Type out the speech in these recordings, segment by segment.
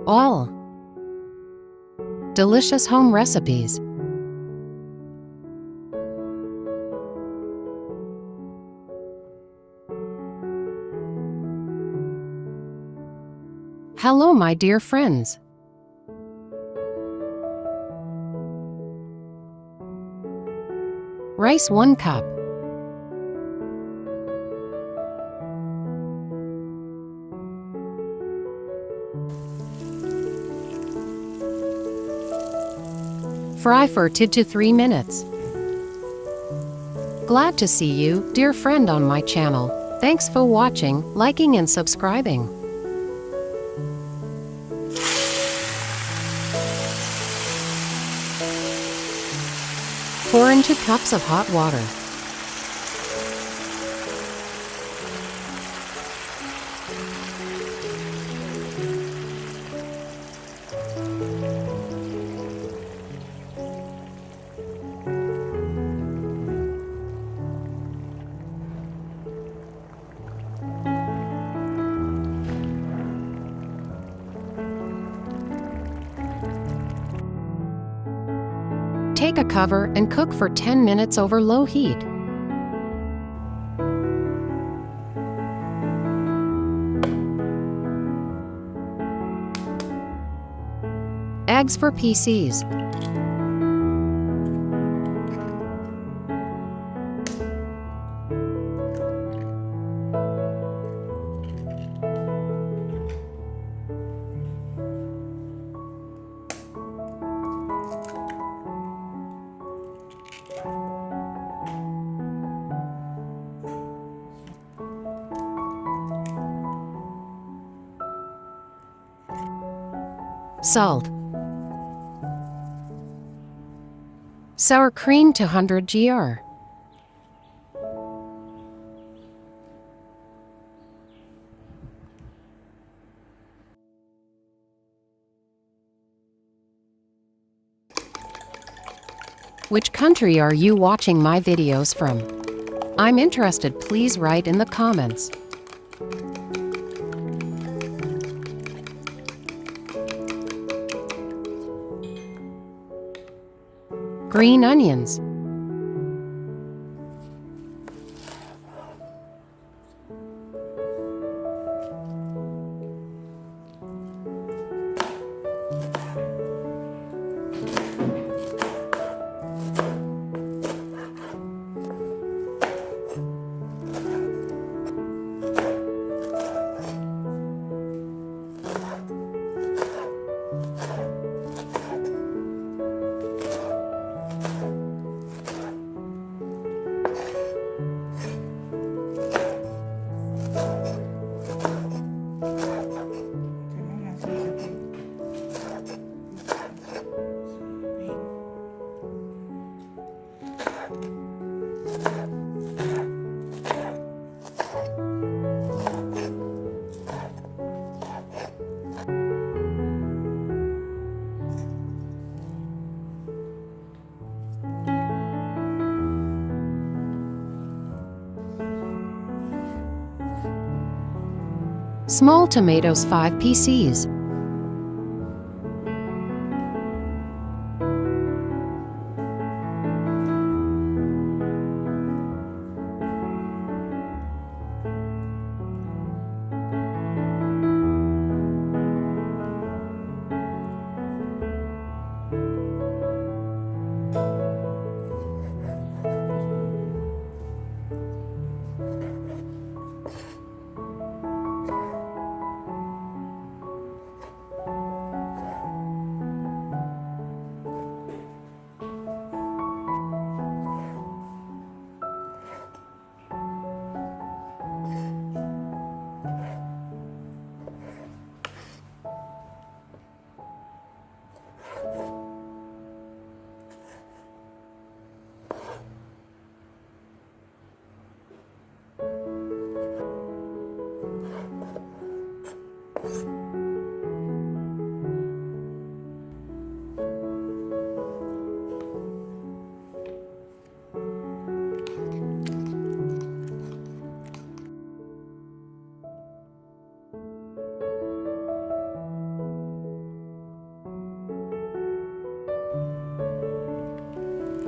All delicious home recipes. Hello, my dear friends. Rice 1 cup. Fry for 2 to 3 minutes. Glad to see you, dear friend, on my channel. Thanks for watching, liking and subscribing. Pour in 2 cups of hot water. Take a cover and cook for 10 minutes over low heat. Eggs for PCs. Salt. Sour cream to 100 gr. Which country are you watching my videos from? I'm interested. Please write in the comments. Green onions. Small tomatoes 5 pcs.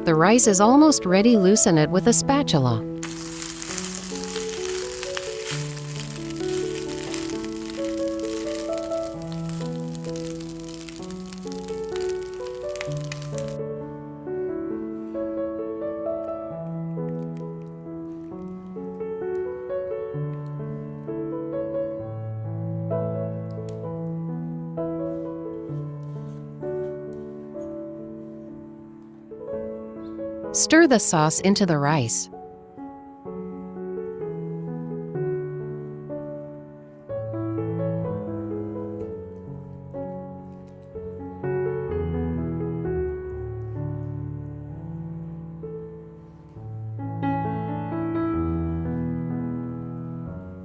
The rice is almost ready. Loosen it with a spatula. Stir the sauce into the rice.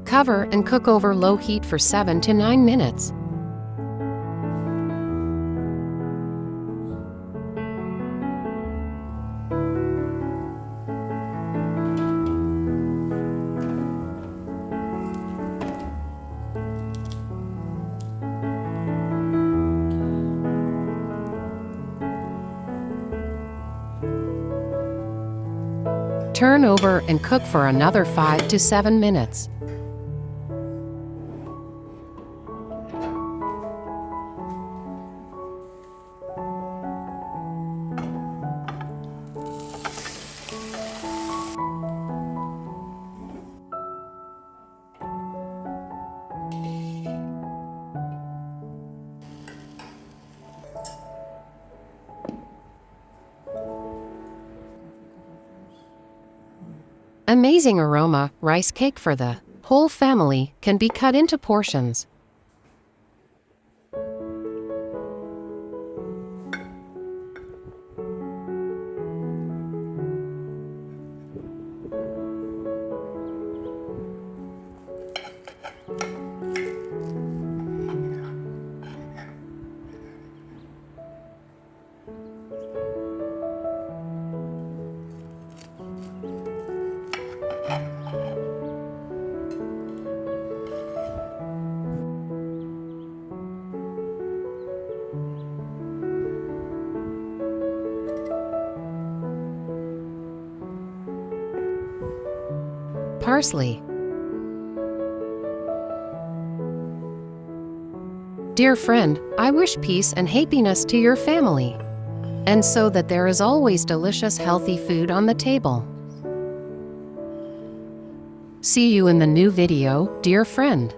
Cover and cook over low heat for 7 to 9 minutes. Turn over and cook for another 5 to 7 minutes. Amazing aroma rice cake for the whole family can be cut into portions. Parsley. Dear friend, I wish peace and happiness to your family, and so that there is always delicious, healthy food on the table. See you in the new video, dear friend.